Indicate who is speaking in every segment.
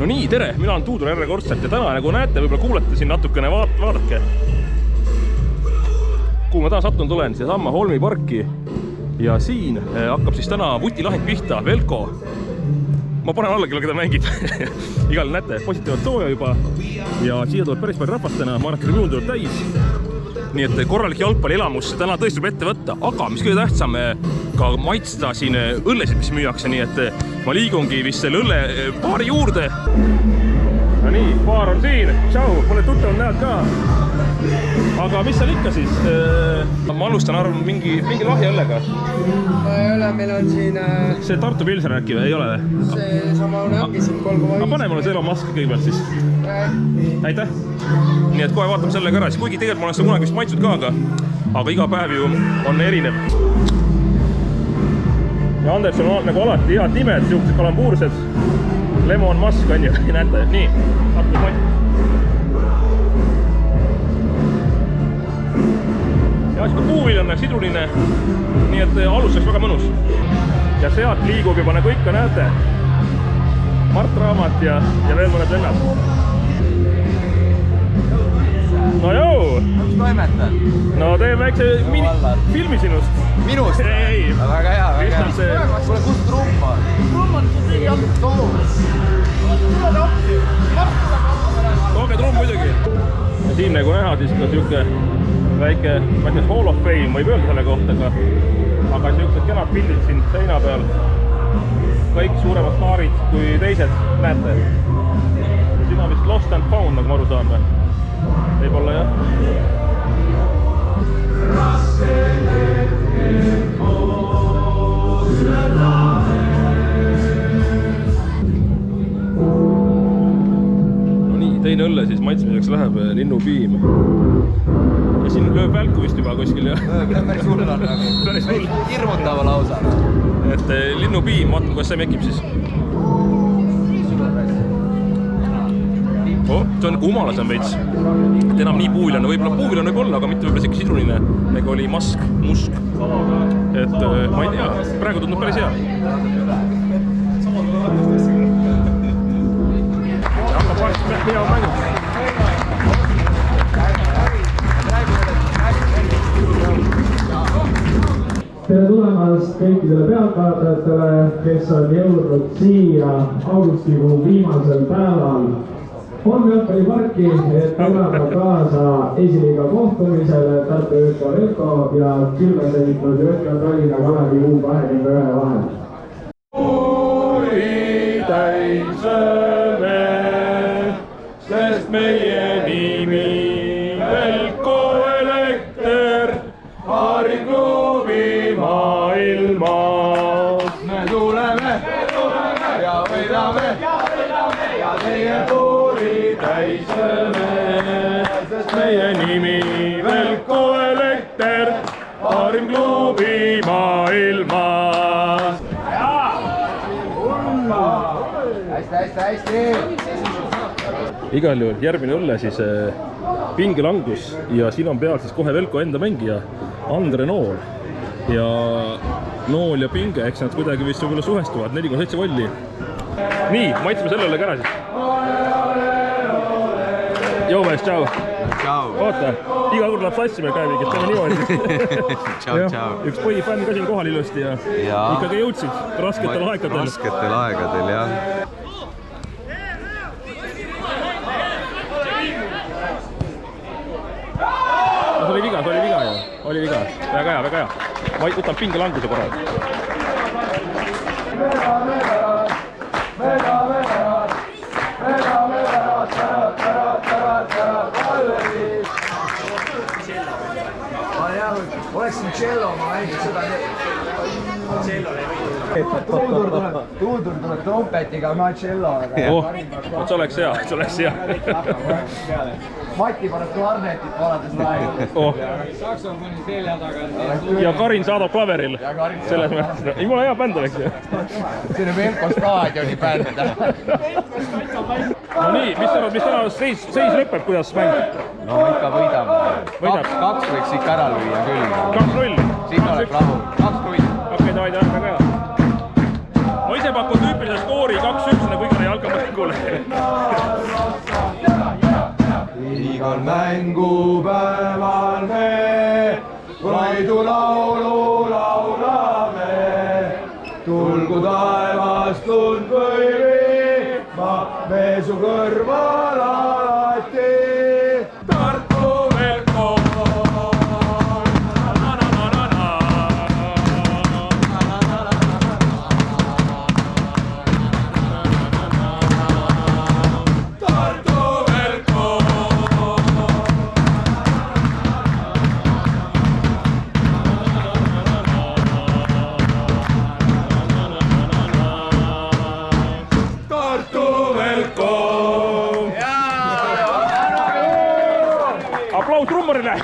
Speaker 1: No nii, tere, mina olen Tuudur järjekordselt ja täna, nagu näete, võib-olla kuulete siin natukene, vaadake. Kuhu ma taas sattunud olen, seesama Holmi parki. Ja siin hakkab siis täna vutilahing pihta, Velko. Ma panen alla, keda mängib. Igal näete, positiivalt sooja juba. Ja siia tuleb päris palju rahvast täna, ma arvan, et tuleb täis. Nii et korralik jalgpalli elamus täna tõesti tuleb ette võtta. Aga mis kõige tähtsam, ka maitsta siin õllesid, mis müüakse. Nii et ma liigungi vist selle õlle baari juurde. No nii, baar on siin. Tšau, pole tuttav näed ka. Aga mis seal ikka siis? Ma alustan arvan mingi lahja õllega.
Speaker 2: Ei ole, meil on siin...
Speaker 1: See Tartu Pilser äkki või? Ei ole või?
Speaker 2: See sama ongi siin 3,5.
Speaker 1: Pane mulle see mask kõigepealt siis. Aitäh. Nii et kohe vaatame sellega ära. Kuigi tegelikult ma olen seda kunagi vist maitsud ka, aga iga päev ju on erinev. Ja Anderson on nagu alati head nimed, siuksed kalambuursed. Lemon mask on ju, näete. Nii, hakkab maitsud. Ja siuke puuviljane, siduline, nii et alus oleks väga mõnus. Ja sealt liigub juba nagu ikka näete Mart Raamat ja veel mõned vennad. No joo!
Speaker 3: Kus toimetad?
Speaker 1: No teeme väikse filmi sinust.
Speaker 3: Minust?
Speaker 1: Ei.
Speaker 3: Väga hea, väga hea. Kuule, kus trumm on?
Speaker 2: Trumm on sul tegi alt toomas. Tule tappi.
Speaker 1: Tooge trumm muidugi. Ja siin nagu näha siis ka siuke väike Hall of Fame, ma ei öelda selle kohta, aga siuksed kenad pildid siin seina peal. Kõik suuremad staarid kui teised, näete. Siin on vist Lost and Found, nagu ma aru saan või? Võib-olla jah. No nii, teine õlle siis maitsmiseks läheb linnupiim. Ja siin lööb välku vist juba kuskil ja...
Speaker 3: Päris hull on nagu.
Speaker 1: Päris hull.
Speaker 3: Hirmutava lausa.
Speaker 1: Et linnupiim, vaatame, kuidas see mekib siis. See on nagu umalas on veits. Et enam nii puuvilane, võib-olla puuvilane võib olla, aga mitte võib-olla siuke siduline. Nagu oli musk. Et ma ei tea, praegu tundub päris hea. Ja hakkab varsti hea mängu.
Speaker 4: Tere tulemast kõikidele pealtvaatajatele, kes on jõudnud siia augustikuu viimasel päeval Holmi jalgpalliparki, et elada kaasa esiliiga kohtumisele Tartu ÜK Velko ja külla sõitnud Jõhvi Tallinna Kalevi U21 vahel.
Speaker 1: Oi täiseme, sest meie nimi Velko Elekter, haringklubi maailmas.
Speaker 3: Me tuleme ja võidame ja teie puuri täiseme,
Speaker 1: Sest meie nimi Velko Elekter, haringklubi maailmas.
Speaker 3: Hästi.
Speaker 1: Igal juhul järgmine õlle siis pingelangus ja siin on peal siis kohe Velko enda mängija Andre Nool. Ja Nool ja pinge, eks nad kuidagi vist võib-olla suhestuvad, 4,7 volli. Nii, maitsime selle õlle ka ära siis. Joo mees, tšau. Oota, iga kord läheb sassi meil käevi, kes teeme niimoodi.
Speaker 3: Tšau.
Speaker 1: Üks põhifänn ka siin kohal ilusti ja ikkagi jõudsid rasketel aegadel.
Speaker 3: Rasketel aegadel, jah.
Speaker 1: See oli viga ju. Oli viga. Väga hea. Ma võtan pingelanguse korral.
Speaker 3: Oleksin cello, ma mängin seda Tuudur tuleb trompetiga, ma celloga.
Speaker 1: See oleks hea.
Speaker 3: Mati paneb klarnetit valates laegu.
Speaker 2: Saksofoni selja taga.
Speaker 1: Ja Karin saadab klaveril. Selles mõttes, jumala hea bänd oleks ju.
Speaker 3: See on Velko staadioni bänd.
Speaker 1: No nii, mis arvad, mis täna seis lõpeb, kuidas mäng?
Speaker 3: No ikka võidame. 2 võiks ikka ära lüüa küll.
Speaker 1: 2-0.
Speaker 3: Siin oleks rahu. 2-0.
Speaker 1: Okei, davai, väga hea. Ma ise pakun tüüpilise skoori 2-1 nagu iga jalgpalli. mängule.
Speaker 3: Igal mängupäeval me Võidu laulu laulame. Tulgu taevast lund või vihma, me su kõrval alati.
Speaker 1: Tartu Velko. Aplaus trummarile!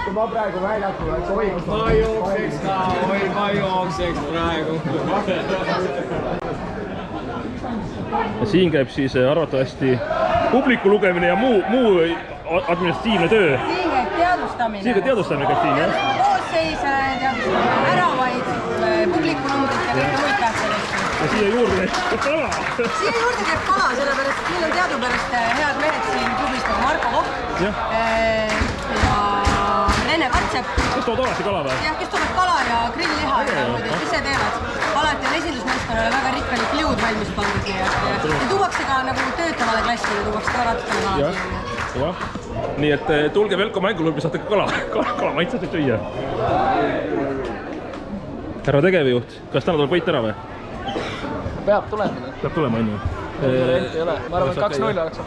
Speaker 3: Kui ma praegu väljakul oleks hoidnud.
Speaker 2: Ma jookseks praegu.
Speaker 1: Siin käib siis arvatavasti publiku lugemine ja muu administratiivne töö.
Speaker 5: Siin käib teadvustamine.
Speaker 1: Siin käib teadvustamine käib siin, jah?
Speaker 5: Koosseise teadvustamine, äravaid, publikunumbrit ja kõike muid tähtsad.
Speaker 1: Ja siia juurde käib kala.
Speaker 5: Siia juurde käib kala, sellepärast meil on teadupärast head mehed siin klubist nagu Marko Kokk ja Rene Katsep.
Speaker 1: Kes toovad alati kala või?
Speaker 5: Jah, kes toovad kala ja grillliha ja muidugi ise teevad. Alati on esindusmeeskonnale väga rikkalik liud valmis pandud ja tuuakse ka nagu töötavale klassile, tuuakse ka rattale kala.
Speaker 1: Jah. Nii et tulge Velko mänguklubi, saate kala maitset nüüd süüa. Härra tegevjuht, kas täna tuleb võit ära või?
Speaker 2: Peab tulema.
Speaker 1: Peab tulema, on ju?
Speaker 2: Ei ole. Ma arvan, et 2-0 oleks.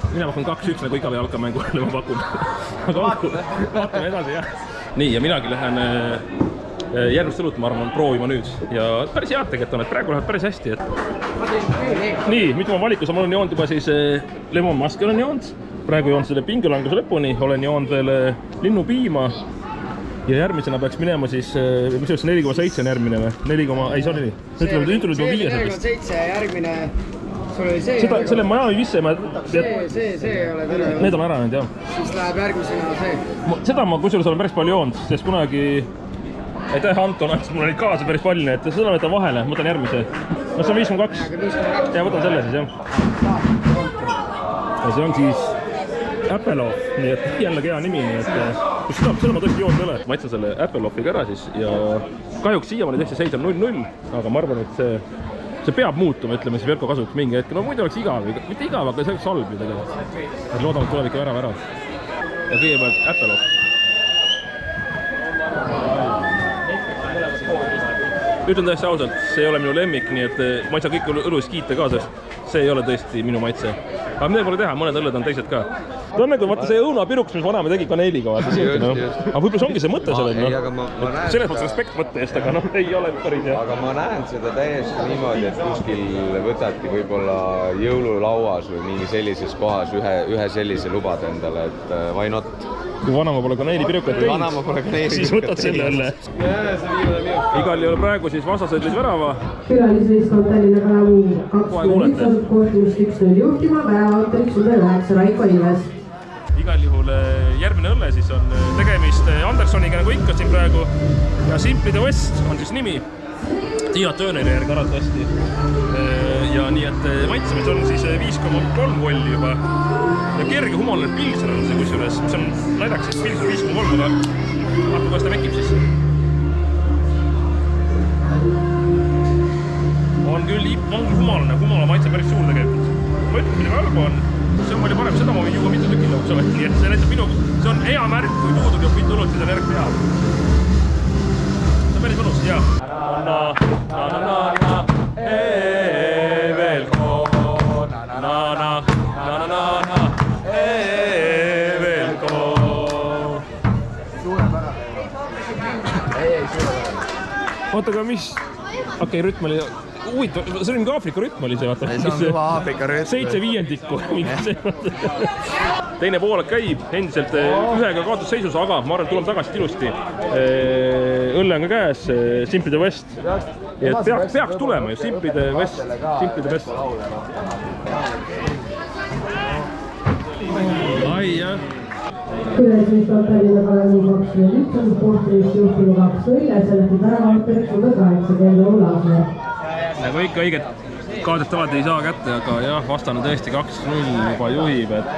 Speaker 1: Mina pakun 2-1 nagu iga jalkamängule ma pakun. Aga vaatame edasi, jah. Nii, ja minagi lähen järgmist õlut, ma arvan, proovima nüüd. Ja päris head tegelikult on, et praegu läheb päris hästi. Nii, nüüd ma valikus olen joonud juba siis Lemon Maski olen joonud. Praegu joonud selle pingelanguse lõpuni, olen joonud veel linnupiima. Ja järgmisena peaks minema siis, mis oleks 4,7 on järgmine või? 4, ei, see oli nii. Nüüd tuleb 5.
Speaker 2: 4,7 järgmine, sul oli see.
Speaker 1: Selle Miami Visse ma...
Speaker 2: See ei ole terve.
Speaker 1: Need on ära nüüd, jah.
Speaker 2: Siis läheb järgmisena see.
Speaker 1: Seda ma kusjuures olen päris palju joonud, sest kunagi... Aitäh, Anton, andis mulle neid kaasa päris palju, et seda võtan vahele, võtan järgmise. No see on 5,2. Ja võtan selle siis, jah. Ja see on siis Appelhof, nii et jällegi hea nimi, nii et seda ma tõesti joonud ei ole. Ma etsen selle Appelhofiga ära siis ja kahjuks siiamaani tõesti seis on 0-0, aga ma arvan, et see peab muutuma, ütleme siis Velko kasuks mingi hetk. No muidu oleks igav, mitte igav, aga see oleks halb ju tegelikult. Et loodame, et tuleb ikka ära. Ja kõigepealt Appelhof. Ütlen täiesti ausalt, see ei ole minu lemmik, nii et ma ei saa kõike õluist kiita ka, sest see ei ole tõesti minu maitse. Aga midagi pole teha, mõned õlled on teised ka. Ta on nagu, vaata see õunapiruks, mis vanaema tegi kaneeliga, vaata siuke, noh. Aga võib-olla see ongi see mõte sellel, noh. Selles mõttes respekt mõtte eest, aga noh, ei ole päris hea.
Speaker 3: Aga ma näen seda täiesti niimoodi, et kuskil võtadki võib-olla jõululauas või mingi sellises kohas ühe sellise lubad endale, et why not?
Speaker 1: Kui vanaema pole kaneelipirukat teinud, siis võtad selle õlle. Igal juhul praegu siis vastased lõis värava.
Speaker 6: Külalisvõistkond Tallinna Kalavu 21 asub kohtumist 1-0 juhtima, väravautoriks number 9 Raiko Ilves.
Speaker 1: Igal juhul järgmine õlle siis on tegemist Andersoniga nagu ikka siin praegu ja Simply the West on siis nimi. Tiina Turneri järgi arvatavasti. Ja nii et maitsemis on siis 5,3 volli juba. Ja kerge humoline pilsner on see kusjuures, mis on naljaks, siis pilsner 5,3, aga vaata, kuidas ta mekib siis. On küll humala maitse päris suur tegelikult. Ma ütlen, midagi halba on, see on palju parem, seda ma võin juua mitu tükki lõuks, nii et see näitab see on hea märk, kui tuudub ja mitu õlut, siis on järg hea. See on päris mõnus, jaa. Velko, Velko. Oota, aga mis? Okei, rütm oli... Huvitav, see oli mingi Aafrika rütm oli see, vaata.
Speaker 3: See on juba Aafrika rütm.
Speaker 1: 7/5. Teine poolek käib endiselt ühega kaotusseisus, aga ma arvan, et tuleme tagasi ilusti. Õlle on ka käes, Simply the West. et peaks tulema ju Simplide Vest. Ai jah.
Speaker 6: Külasmeestab Tallinna Kalevi 21 on sportilist juhtinud 2-0 ja seletib väravautoriks number 8 Keldo Lasner.
Speaker 1: Nagu ikka õiget kaadest alati ei saa kätte, aga jah, vastane tõesti 2-0 juba juhib, et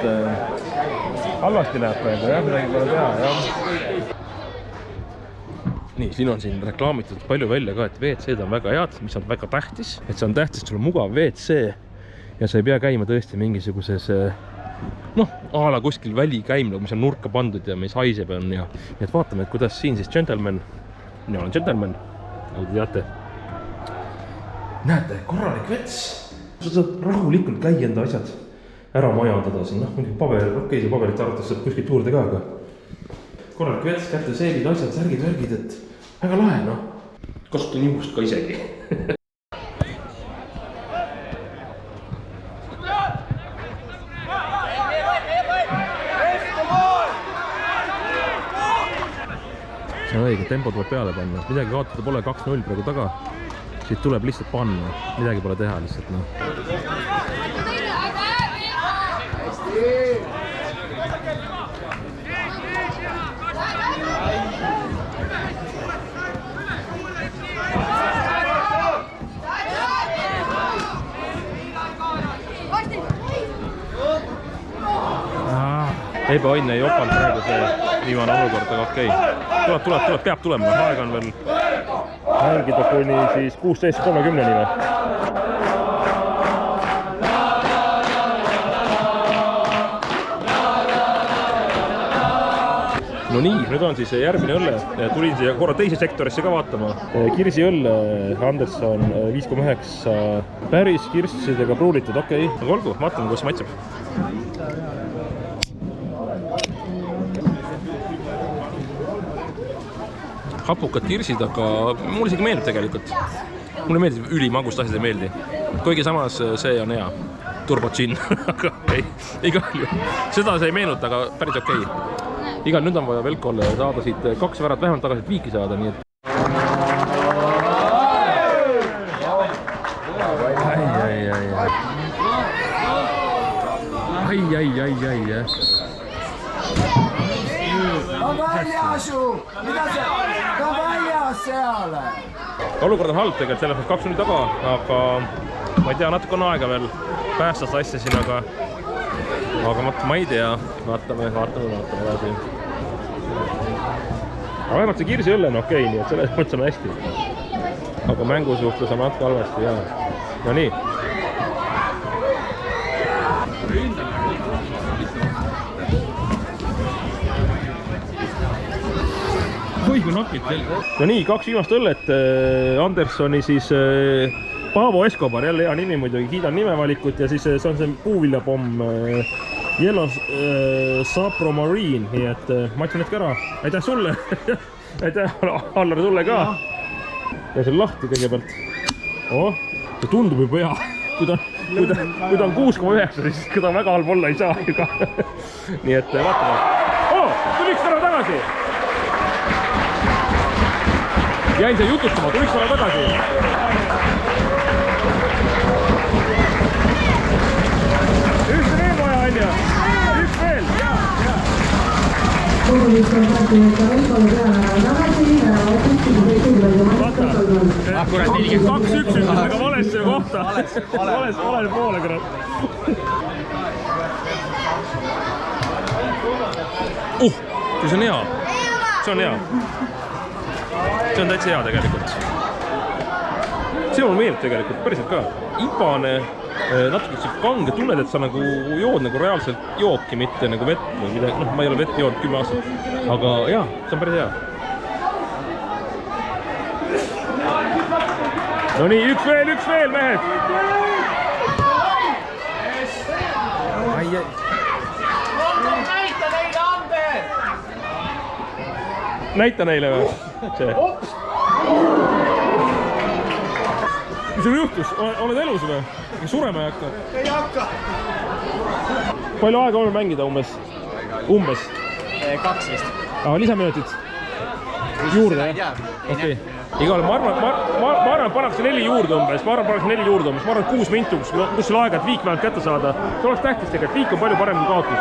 Speaker 1: halvasti läheb praegu, jah, midagi pole teha, jah. Nii, siin on siin reklaamitud palju välja ka, et WC-d on väga head, mis on väga tähtis. Et see on tähtis, et sul on mugav WC ja sa ei pea käima tõesti mingisuguses ala kuskil välikäimla, mis on nurka pandud ja mis haiseb on ja nii et vaatame, et kuidas siin siis gentleman, mina olen gentleman, nagu te teate. Näete, korralik vets. Sa saad rahulikult käia enda asjad ära majandada siin, muidugi paber, okei, see paberit arvates saab kuskilt juurde ka, aga korralik vets, kätte seelid, asjad, särgid, et väga lahe, kasutan juhust ka isegi. See on õige, tempo tuleb peale panna, midagi kaotada pole, 2-0 praegu taga. Siit tuleb lihtsalt panna, midagi pole teha lihtsalt, ebaõnne ei opanud praegu see viimane olukord, aga okei. Tuleb, peab tulema, aega on veel mängida kuni siis 16:30 või. No nii, nüüd on siis järgmine õlle. Tulin siia korra teise sektorisse ka vaatama. Kirsi õlle, Anderson 5,9. Päris kirssidega pruulitud, okei. Aga olgu, vaatame, kuidas maitseb. Hapukad kirsid, aga mulle isegi meeldib tegelikult. Mulle meeldib ülimagust asjad ei meeldi. Kuigi samas see on hea. Turbo gin, aga ei, igal juhul. Seda see ei meenuta, aga päris okei. Igal nüüd on vaja Velkolle saada siit 2 värat vähemalt tagasi, et viiki saada, nii et... Ai. Olukord on halb tegelikult, selles 2 taga, aga ma ei tea, natuke on aega veel päästas asja siin, aga ma ei tea, vaatame edasi. Aga vähemalt see kirsi õlle on okei, nii et selles mõttes on hästi. Aga mängu suhtes on natuke halvasti, jah. No nii. No nii, 2 viimast õllet, Andersoni siis Paavo Escobar, jälle hea nimi muidugi, kiidan nimevalikut ja siis see on see puuviljapomm Yellow Sapro Marine, nii et maitsen hetke ära, aitäh sulle, aitäh Allar sulle ka ja see on lahti kõigepealt, see tundub juba hea, kui ta on 6,9, siis ta väga halb olla ei saa ju ka, nii et vaatame, tuliks täna tagasi! Jäin see jutustama, tuliks täna tagasi. Üks veel vaja, Anja. Üks veel.
Speaker 6: Koolist on päättunud ka Velkole peale tagasi ja otsitud või kuulajad.
Speaker 1: Vaata, kurat, 2-1 ütles, aga valesse kohta. Valesse poole, kurat. Kui see on hea. See on hea. See on täitsa hea tegelikult. See on meeleb tegelikult, päriselt ka. Ipane, natuke kange, tunned, et sa nagu jood nagu reaalselt jooki, mitte nagu vett või midagi. Ma ei ole vett jood 10 aastat. Aga jah, see on päris hea. No nii, üks veel, mehed! Ai. Näita neile või? See. Mis sul juhtus? Oled elus või? Surema ei hakka? Ei hakka. Palju aega on mängida umbes?
Speaker 2: 2 vist.
Speaker 1: Lisaminutid? juurde, jah? Okei. Igal, ma arvan, pannakse 4 juurde umbes, ma arvan, 6 minti, kus sul aega, et viik vähemalt kätte saada. See oleks tähtis tegelikult, viik on palju parem kui kaotus.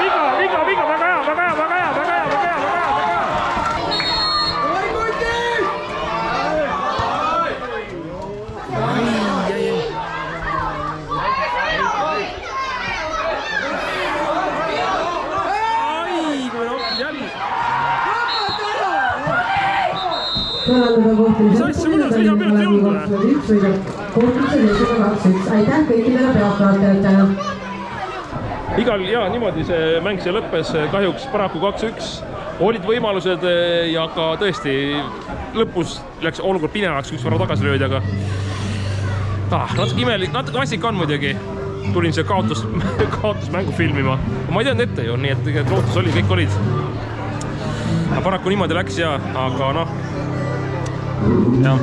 Speaker 1: Viga, väga hea.
Speaker 6: Aitäh kõikidele pealtvaatajatele.
Speaker 1: Igal ja niimoodi see mäng see lõppes, kahjuks paraku 2-1. Olid võimalused ja ka tõesti lõpus läks olukord pinevaks, üks vara tagasi löödi, aga natuke imelik, natuke klassika on muidugi. Tulin see kaotusmängu filmima. Ma ei teadnud ette ju, nii et tegelikult lootus oli, kõik olid. Paraku niimoodi läks ja, aga noh. Jah.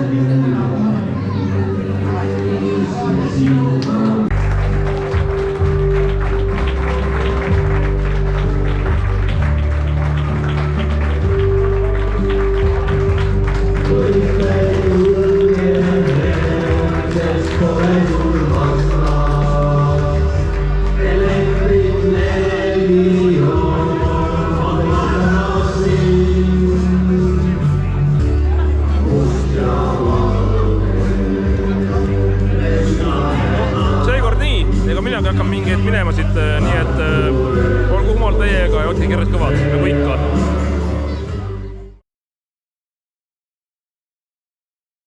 Speaker 1: Hakkan mingi hetk minema siit, nii et olgu jumal teiega ja otke kirjad kõvad, nagu ikka.